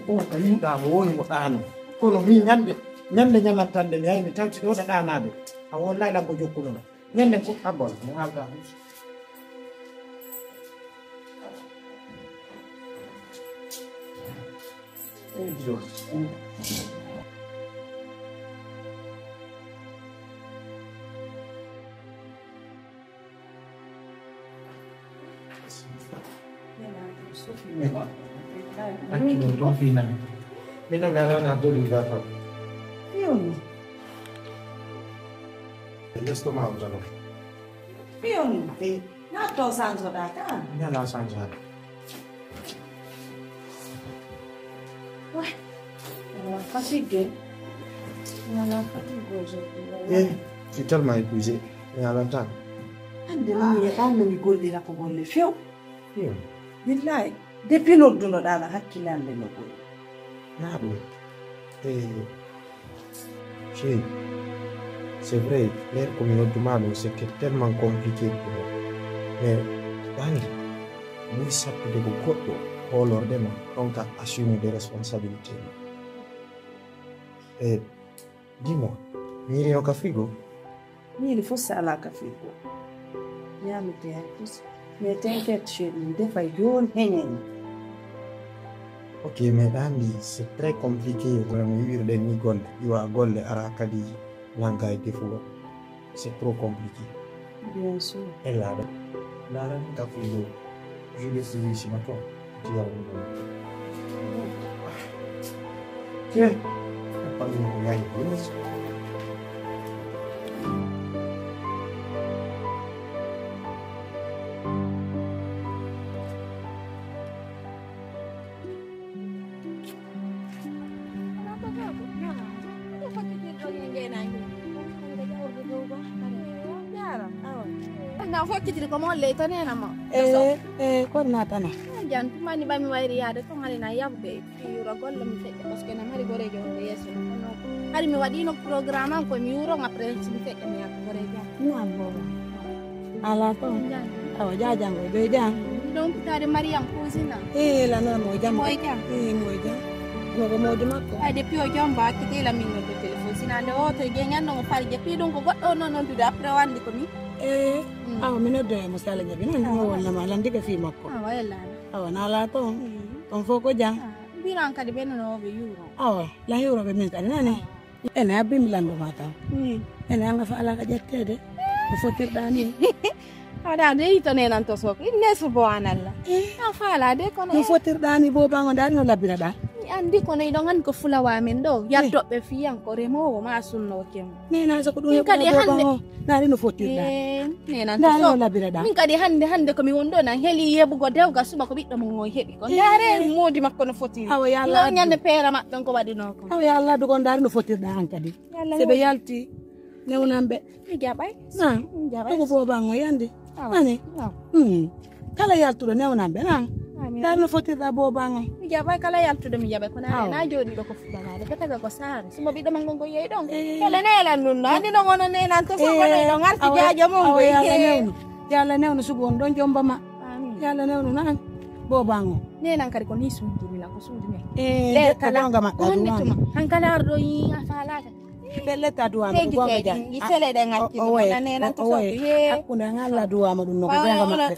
o ka yimɓe mo woni mo ɗaano kono mi ñande ñalantande mi hay mi tawti ɗo ɗanaɓe a wallahi ɗam ko jokkunono ñande ko abol mo alda Anche non tua fina. Mi non era una dolida. Io no. Io sto mangiando. Io no. Nato sanzo da ta. Mi la sangiare. Wah. Allora, fatighe. Non ho fatigoso. Si torna ai cuisi. Mi ha lanciato. Ande mi golli la cogolle few. Io. Billahi. Depuis nodduno ɗaɗa hakkillande no ɓuri Na ɗum. Chérie, c'est vrai, l'air comme une autre malo, c'était tellement compliqué pour moi. Mais, Dani, lui sapere ko goɗɗo hoolordema donc assume des responsabilités. Et dis-moi, ñiri o ka frigo? ñiiri fof sala ka frigo ñamete hay fof mais t'inquiète chérie defay joni heñeni. Ok, mais Andy, c'est très compliqué vraiment vivre des nigoles. Il va golle ara kadi langa et défaut. C'est trop compliqué. Bien sûr. Et là, ta frigo, je le suis ici maintenant. Tu vas voir. Tiens, pas de gagne. Na fokkitiri ko mon ley to nena mo ko natana jan tumani bami wayri yaade to hari na yabbe yuro golle mi fekke parce que na mari gorejo on yeso no hari mi wadino programme an ko mi yuro après mi fekke mi yakko gorejo non boba ala to awa jajango be jang donc tare mariam cousine la non mo jam mo jam mo jam no mo di makko ay depuis o jamba kiti la min no téléphone sinande o to ge nyando mo pari je pi donc goddo non non dude après wandi ko mi awa mino do musala jabi non mo wala ma landi ka fi makko awa yalla awa na la to on foko jang biran kadi ben no be euro awa la euro be min kadi nani ena abbi milando mata ena nga fa ala ka jettede ko fotir dani ada de ito ne nan to sok inne subhanallah fa ala de kono ko fotir dani bo bango dani no labira da andi kono idongan ko fulawa men do yaddo be fiyan ko remowo ma sunno kem ne na so ko dum kadi hande na no fotir da ne nan to so labira da min kadi hande ko mi wondo nan heli yebugo dewga suba ko biddo mo hebi ko dare modi makko no fotir awa yalla no nyande pera mabbe ko wadino ko awa yalla do gon dare no fotir da an kadi sebe yalti newnambe mi jabay na jabay ko bo bango yande ani kala yaltudo newnambe na dare no fotir da bo bango mi jabay kala yaltudo mi jabay ko na jodi do ko fulanaade petaga ko sare sumo biddo mangongo yeyi don kala nela nun andi no ngono ne nan to so ko do ngarti jaajo mo go yalla newno sugon don jomba ma yalla newno nan bo bango ne nan kadi ko ni sundini nan ko sundini le kala ngama duma hankala ardo yi afalata belle ta duwa ma ko gonga ja itele de ngatti ko ne nan to so akuna ngalla duwa ma dum no ko gonga mabbe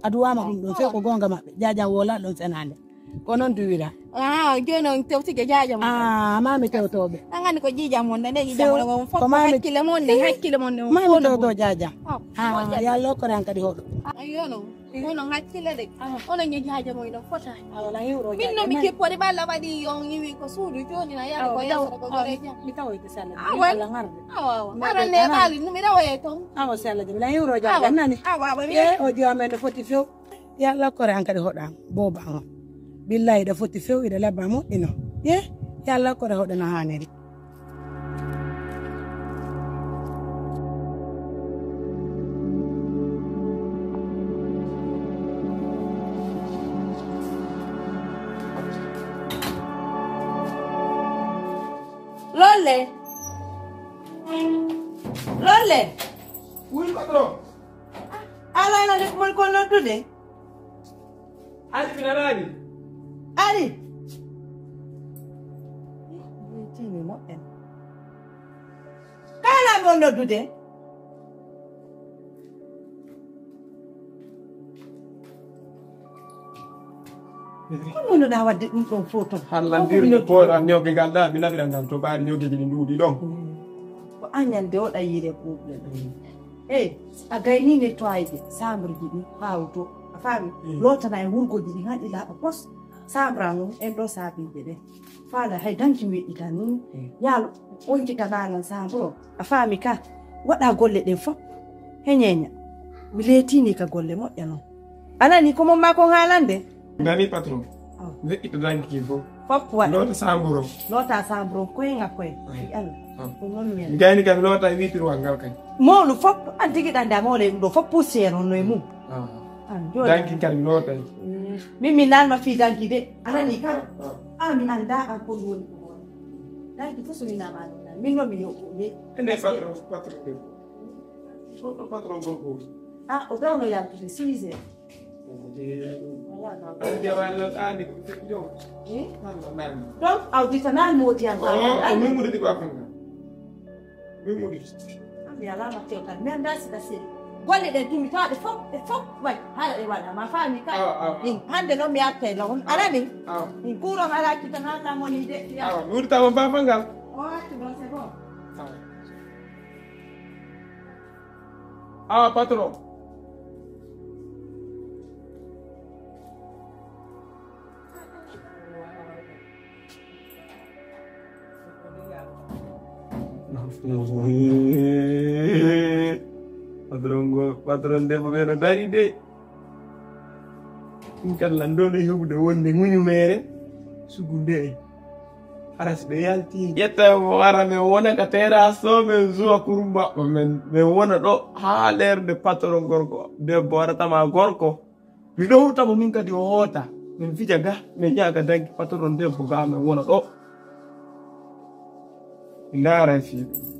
aduwa ma dum don fe ko gonga mabbe jaja wola don senande ko non duwira jono tewti ge jaja mo mami tewtobe angani ko jija mon ne jija mon fo hakkile mon ne mami tewto jaja ya lokko ran kadi hodo ayono ono hakkile de ono ngi jaja mo do fota wala yuro min no mi ke pori balla wadi on yiwi ko suudu joni na yalla ko yaso ko goreja mi tawoy to sala wala ngarde ara ne bali no mi dawaye to sala de la yuro jaja nani o jome no foti few yalla ko ran kadi hodan bo bango billahi da foti few ida labba mo ino yalla ko hodan haneri Lolle. Oui, patron. Ala na de ko no tude. Ali finalani. Ali. Ango noddude. Kono no da wadde dum don foto. Hallandirde poɗa ñoge ganda mi nafiran ngam to ɓaari ñogeji ɗi nduuɗi ɗon. Ko anyande oɗa yire kuɓle ɗum. A gayni nettoyde sambriji ɗi hawto a faami lotana e wurgoji ɗi haɗi laaɓa pos sabra no en ɗo saabije ɗe faala hay danki weɗɗita ni yaalo ɓoytitananan sabro a faami ka waɗa golle ɗen fof heñeña mi leetini ka golle moƴƴa noon anani ko mon ma kon haalande Ngani patron. Weɗɗito danki fof. fof waɗa Lota sabro koyenga koye Allah ko non mi gayni kam lota e witirwal ngal kay. mawɗo fof an tigi ɗan damole ɗum ɗo fof poussiére on no e mum danki kam lota min mi nanma fi danki de anani kala mi anda an ko woni danki fof so mi nama min no mi yoɓɓude ene patron de patron gorko o gawno yaltude 6 heures donc awditanani moodi an min muɗidi ko afanga min muɗidi mi alama tewtan mi anda sika seeɗi golle ɗen tumi tawaɗe fof way haɗa ɗe waɗa ma faami ka hande noon mi artayla on anani min kuuron ala kitan halla moni de mi wuɗitama bafangal o hatti noon c'est bon awa patron patron debbo ɓeeno dari de ɗum kala ndole heɓude wonde ŋuñumere sugu nde haras ɓe yalti ƴetta mo wara min wona ka terrasse o min suwa kurumba min wona ɗo ha lerde patron gorko debbo waratama gorko mi ɗowtamo min kadi o hoota min fija ga min ƴaga danki patron debbo ga min wona ɗo laara fiiɗo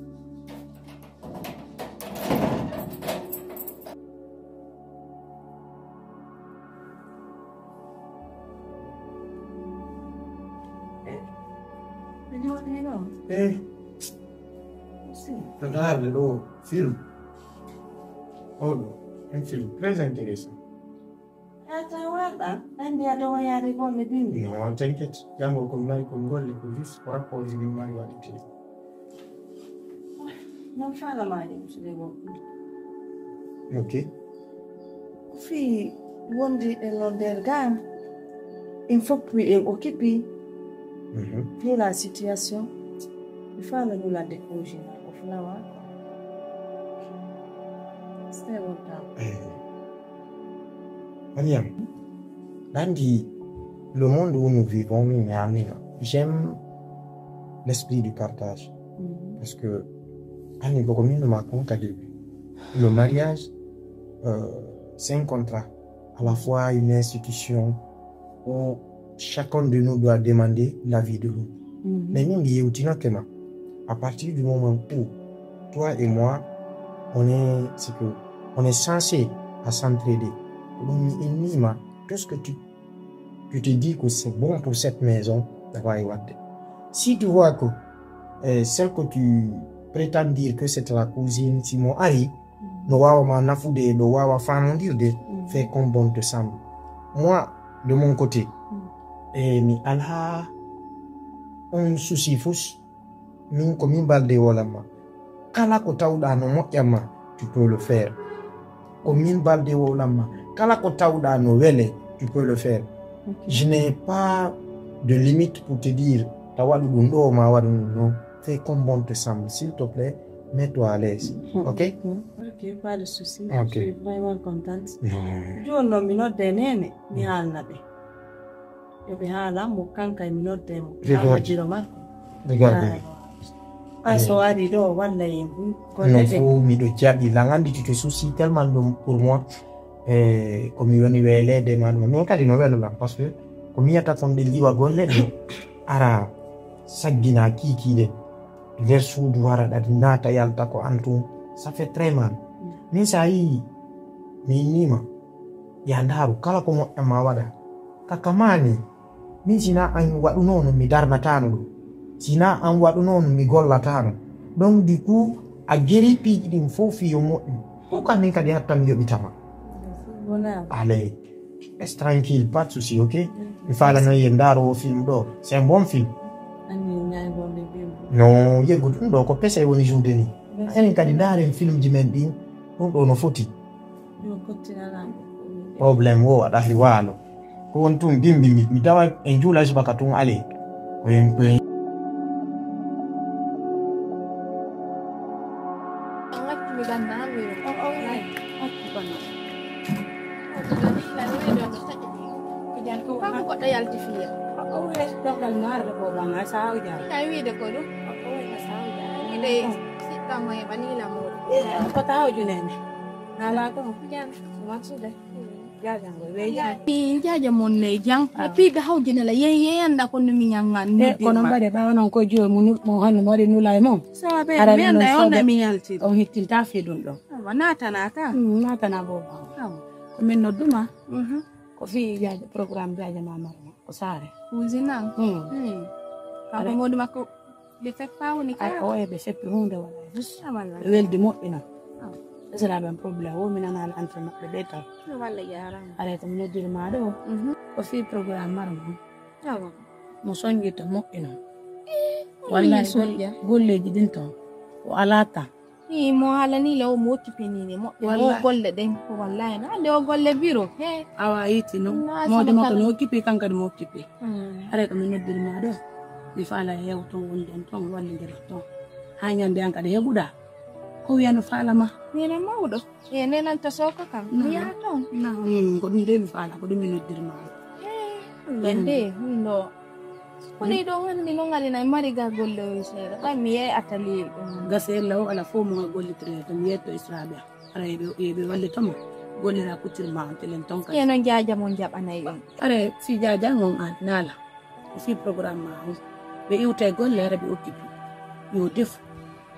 Guarda lo film. Oh, un film très intéressant. Non, t'inquiète. Yango comme là, comme gol, il faut juste pour apposer les mains à l'été. Non, fa la mani, monsieur Ok. Fi wondi e londer gam. Il faut puis occuper. Pour la situation, il faut nous la déposer au flower. Stay on down. Mariam, Nandi, le monde où nous vivons, j'aime l'esprit du partage. Parce que, le mariage, c'est un contrat, à la fois une institution où chacun de nous doit demander l'avis de l'autre. Mais nous, à partir du moment où toi et moi, on est censé à s'entraider. Tout ce que tu te dis que c'est bon pour cette maison, si tu vois que celle que tu prétends dire que c'est la cousine Simon Ari, fait comme bon te semble. Moi, de mon côté, mi alha on souci fous min ko min balde wolama kala ko tawda no moƴƴama tu peux le faire ko min balde wolama kala ko tawda no wele tu peux le faire. Je n'ai pas de limite pour te dire tawalu ɗum ɗo ma waɗu non, fais comme bon te semble, s'il te plaît, mets-toi à l'aise. Ok? Ok, pas de souci. Okay. Je suis vraiment contente. Jo no mi nodde nene mi haalna ɓe. Yo ɓe haala mo kanka mi nodde mo. Jiro makko. Regarde. So ari ɗo walla yimɓe. Non, faut miɗo jaɓi langandi tu te soucies tellement pour moi. Ko mi woni welede ma ɗum min kadi no welolam parce que ko mi yiyata ton ɗe liwa golle ɗe ara saggina kikiɗe nder suudu wara ɗaɗi naata yalta ko antum ça fait très mal. Min sa yi mi yinnima ya ndaru kala ko moƴƴa ma waɗa kakamani min sina an waɗunono mi darnatano ɗum sina an waɗunono mi gollatano donc du coup a geri piiji ɗin fof fiyo moƴƴum pourquoi min kadi hattan yoɓitama allez reste tranquille pas de souci ok mi falano ye ndaaro film ɗo c'est un bon film non yeggu ɗum ɗo ko pese woni joude ni enen kadi ndaaren film ji men ɗin ɗum ɗo no foti probléme o waɗa hi waalo ko won tun bimbi mi tawa en juula subaka tun ale koyen jaja mon le jang api da haw jina la yen da ko mi nyangan ne ko no bade ba non ko jo mo han mo de nulay mom so be mi anda on da mi yalti on hitin ta fi dum do nata nata bo ko min no duma ko fi jaja programme jaja mama ko sare uzina ka mo duma ko be fe pawni ka o e be se hunde wala weldi mo ina sera ben problème wo mina na entraînement be beta wala yaram ale to no dir ma do ko fi programme mar mo songi to mo ina wala golle ji din to walata mo hala ni law mo tipeni ni mo golle den ko wallahi na le golle biro he awa yiti no mo de mo ko no kipi kan kad mo kipi ale to no dir ma do di fala yew to wonden to wala ndir to hanyande an kad hebuda ko wiano fala ma nena mawdo nena to soka kam ya ton na ko dum de fala ko dum no dirma yende no ko ni do han mi no ngali na mari ga golle sera ka mi e atali gaselo ala fo mo golle tre to mi to israbe ara be walle to mo golle ra kutirma telen ton ka yeno jaaja mon jabana yon are fi jaaja ngon an nala fi programme ma be iwte golle ara be okkipi yo def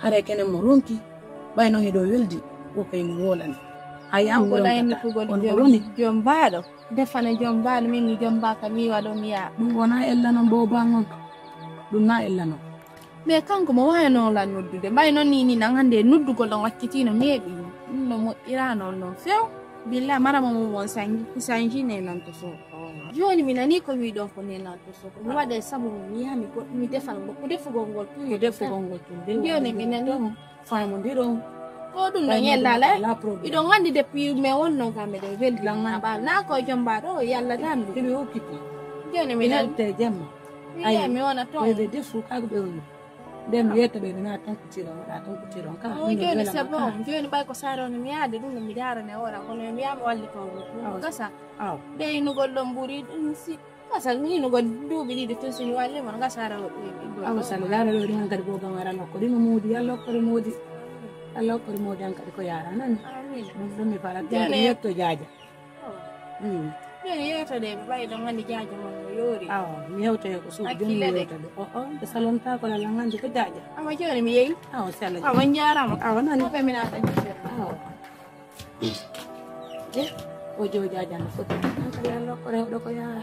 are kene mo ronki bayno hedo weldi ko kay mo wolani ay am ko lay ni fugol jom baado defana jom baado min ni jom baka mi wado mi ya dum wona ella non bo bangon dum na ella non me kanko mo wayno la noddude bayno ni nan hande noddugol don wakkitino mebi no mo irano non few billa mara mo won sanji ne nan to so joni minani ko wi don ko ne nan to so mi wade sabu mi ha mi ko mi defal ko defugol gol tu yo defugol gol tu joni minani famo ndiro ko dum no yella la ido ngandi depuis me wonno kambe de veldi na ba na ko jomba do yalla tan be okkipi joni mi nalte jamma ay mi wona to be defu ka be woni dem yetta be na tan ko tiro ka joni c'est bon joni bay ko saro ni mi ade dum mi dara ne ora ko no mi am walli ko kasa de inu gollom buri dum si kasa ni no god dubi di to sini walle man ga saro aw sallallahu alaihi wa sallam go gamara no ko dimo modi yalla ko modi Allah ko modi an ko yara nan amin dum mi fara de yetto jaaja ne yeto de bay do ngandi jaaja mon yori mi hewto ko so dum yeto de de salon ta ko la ngandi ko jaaja ama joni mi yeyi sala awan jarama nan ko femina ta o jo jaaja no foto ko yalla ko rew do ko yara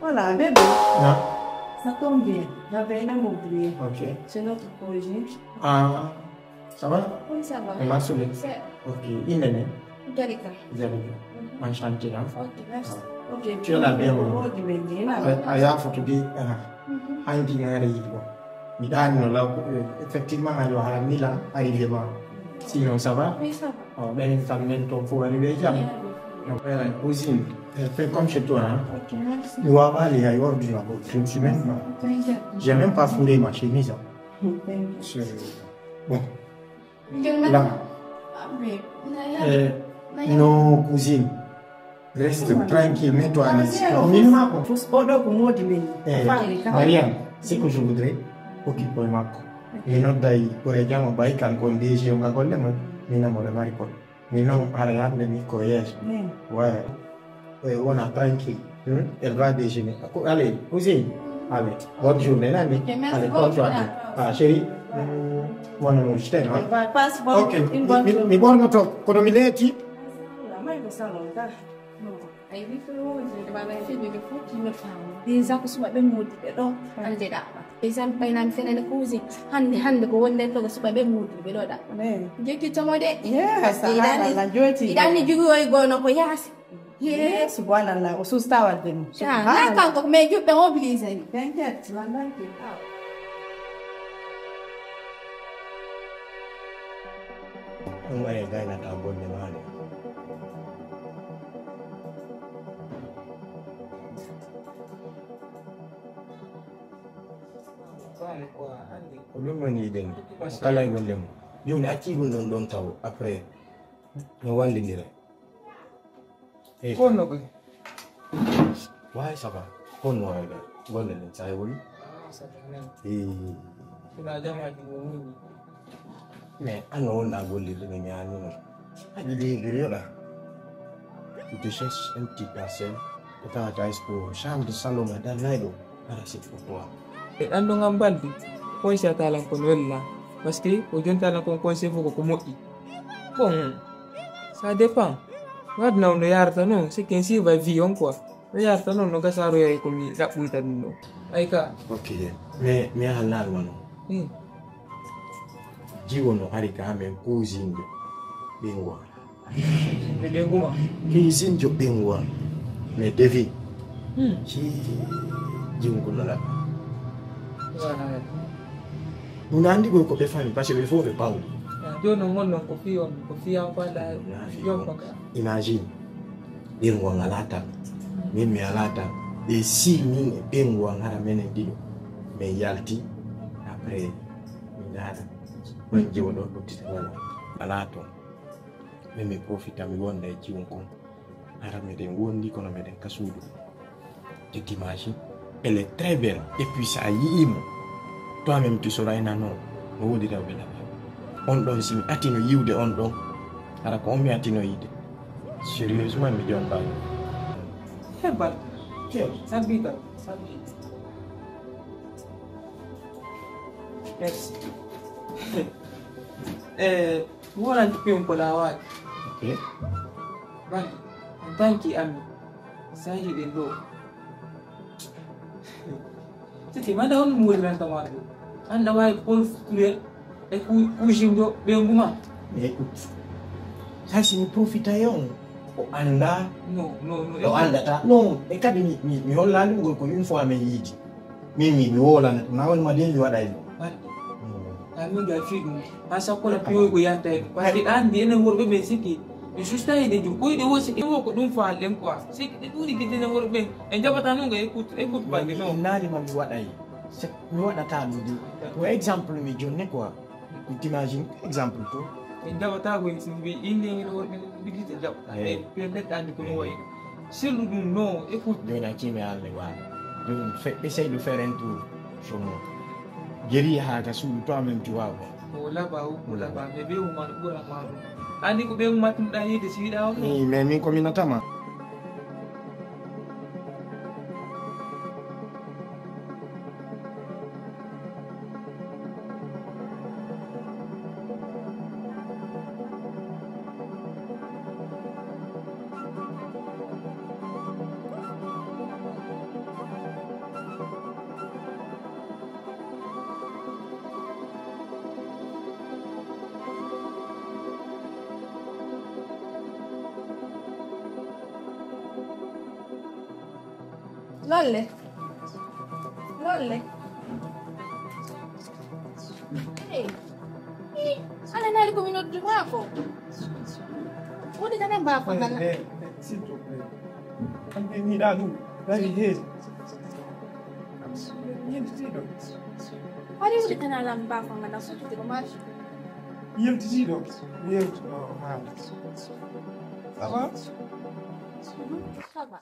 Voilà, bébé. Non. Ça tombe bien. J'avais même oublié. Ok. C'est notre projet. Ah, ça va? oui ça va Masule. Ok. Inene. Jarika Jarika. Enchanté. ok merci Ok. Tu es la bienvenue. Oh, du bébé, là. Aya fotobi handi ngare yibo. Mi dani no la effectivement ayo hala mila arrivement. Sinon ça va? oui ça va Oh, ben quand ton faut arriver jamais. Donc la cousine, elle fait comme chez toi hein. ok merci Tu vas aller ailleurs du labo. Je me suis même pas. J'ai même pas foulé ma chemise. Bon. Là. Nos cousines. Reste tranquille, mets-toi à l'aise. Mariam, c'est que je voudrais occuper ma co. Mais non, d'ailleurs, pour les gens, on va y quand déjà on va coller, mais non, on va y coller. Mais non, à la de mi coyer. Ouais. on a tranquille. Elle va déjeuner. Allez, cousine. Allez, bonne journée, Nani. Allez, bonne journée. Ah, chérie. Mon amour, je t'aime. Ok, mi buono troppo. Quando mi letti? Ay wi ko wo ni ba na fi be ko ti me fa déjà ko suba be mudi be do ande da ba déjà bay nan fene ko usi hande ko wonde to suba be mudi be do da jeki to mode yes la joti idan ni jugo y gono ko yasi yes subhanallah ususta wa den na kan ko me ju be oblige ni benket landan ki Ngai gai na tambon ni mali. Olumani den kala ngolem yum ati gun don taw après no wandi ni rek kono ko why ça va kono wala golle ni say wol ina jama di ni mais ano na golle ni nyani no adi de griola tu cherches un petit parcelle pour ta pour chambre de salon madame Naido para c'est pour toi ando ngambaldi ko siya talang kon wala parce que o jonta lang kon conseil ko kumoti bon ça dépend wad na no yarta no c'est qu'un si va vion quoi no yarta no no gasaro ya ko mi da puita no ay ka ok mais halal wano jiwo no harika men kuzingo bingwa le benguma kizinjo bingwa mais devi ci jiwo la Unandi ko be fami parce que il faut be paul. Do no ngono ko fiya ko da yo ko. Imagine. Bingwa ngalata. Mimi alata. Et si ni bingwa ngara mene dido. Me yalti après minada. Ko jiwo do ko titala. Alato. Mimi profita mi wonda e jiwo ko. Ara me den wondi ko no me den kasudu. Tu t'imagines? Elle est très belle. Et puis ça y est. Toi-même tu seras un anon. On dirait bien. On donne si atino yude on don. Alors combien atino yude? Sérieusement, me donne pas. Eh ben, ça bita. Merci. Voilà un peu un peu la wa. Ok. Bah, en tant qu'ami, ça y est de l'eau. C'était madame mourir dans ta malle. Anda wa pour tuer et kujindo benguma. Mais écoute. Ça c'est une profitation. O anda. No. O anda ta. Non, e kadi mi hollani ngol ko une fois me yidi. Mimi mi wola na won ma den wada yi. Kami ga fidu. Asa ko la piyo go yanta. Parce que andi ene worbe be siki. Mi susta ide ju ko ide wosi e wo ko dum fa len quoi. Siki de duri gidene worbe. En jabata no ga écoute bandi no. Nari ma mi wada yi. C'est mi wada ta mi di. Pour exemple mi jonne quoi. Tu t'imagines exemple toi. En jabata go bi inde ngi worbe bigite jab. Pe andi ko no way. C'est le non, écoute. De na kimi alle wa. Essaye de faire un tour chez moi. Geri ha ka su toi-même tu vois. Ola ba me be o man ko la ma. Andi ko be matum da yede si da o. Ni mais mi kominatama. Lolle. Hey. Ana nali ko minuto wako. Udi kana mbako kana. S'il te plaît. Andi da nu. Dai he. Wali udi kana la mbako kana so tuko mashi. Yeltido. Yelt. Ça va? Ça va.